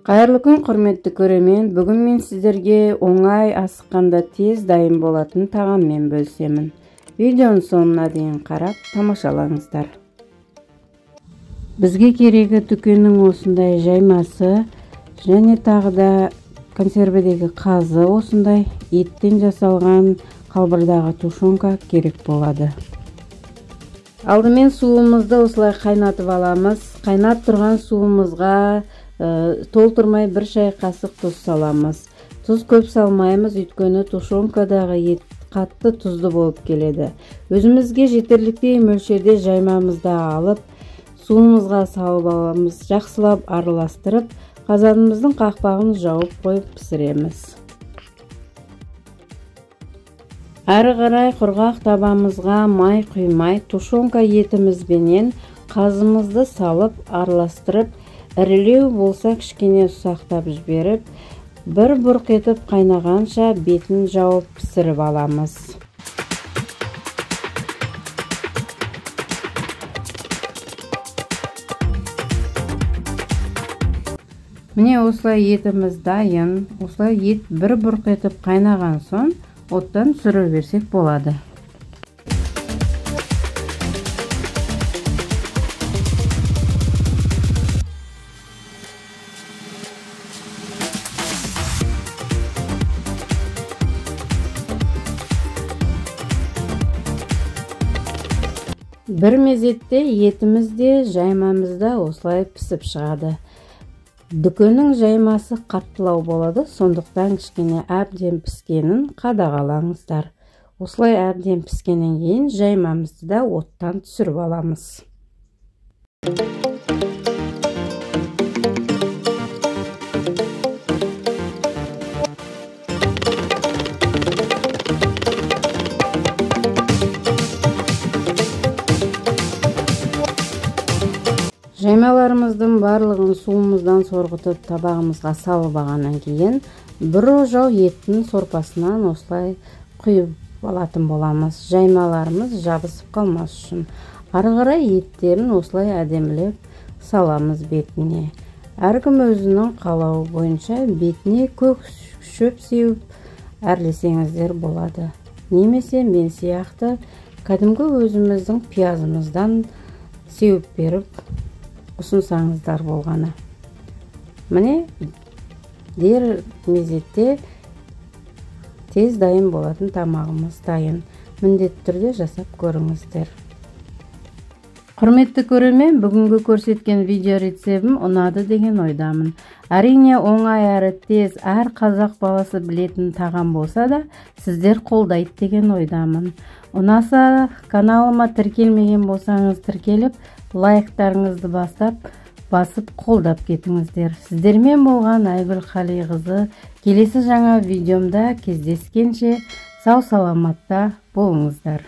Кайырлы күн, құрметті көрермен. Бүгін мен сіздерге оңай, асыққанда тез дайын болатын тағаммен бөлісемін. Видеоның соңына дейін қарап тамашалаңыздар. Бізге керегі дүкеннің осындай жаймасы және тағы да консерведегі қазы, осындай еттен жасалған қалбырдағы тушенка керек болады. Алдымен суымызды осылай қайнатып аламыз. Қайнап тұрған суымызға толтырмай бір шай қасық тұз саламыз. Тұз көп салмаймыз, өйткені тушенкадағы ет қатты тұзды болып келеді. Өзімізге жетерліктей мөлшерде жаймамызды алып, суымызға салып аламыз. Жақсылап араластырып, қазанымыздың қақпағын жауып қойып пісіреміз. Әрі қарай құрғақ табамызға май құймай, тушенка етімізбенен қазымызды салып араластырып, ірілеу болса кішкене ұсақтап жіберіп, бір бұрқ етіп қайнағанша бетін жауып пісіріп аламыз. Міне осылай етіміз дайын. Осылай ет бір бұрқ етіп қайнаған соң оттан түсіре берсек болады. Бір мезетте етіміз де жаймамыз да осылай пісіп шығады. Дүкеннің жаймасы қаттылау болады, сондықтан кішкене әбден піскенін қадағалаңыздар. Осылай әбден піскеннен кейін жаймамызды да оттан түсіріп аламыз. Жаймаларымыздың барлығын суымыздан сорғытып табағымызға салып алғаннан кейін бір ожау еттің сорпасынан осылай құйып алатын боламыз. Жаймаларымыз жабысып қалмас үшін. Ары қарай еттерін осылай әдемілеп саламыз бетіне. Әркім өзінің қалауы бойынша бетіне көк шөп сеуіп әрлесеңіздер болады. Немесе мен сияқты кәдімгі өзіміздің пиязымыздан сеуіп беріп ұсынсаңыздар болғаны. Міне дер мезетте тез дайын болатын тамағымыз дайын. Міндетті түрде жасап көріңіздер. Құрметті көрермен, бүгінгі көрсеткен видео рецебім ұнады деген ойдамын. Әрине оңай әрі тез, әр қазақ баласы білетін тағам болса да, сіздер қолдайды деген ойдамын. Ұнаса, каналыма тіркелмеген болсаңыз тіркеліп, лайктарыңызды басып қолдап кетіңіздер. Сіздермен болған Айгүл Қалиқызы. Келесі жаңа видеомда кездескенше сау саламатта болыңыздар.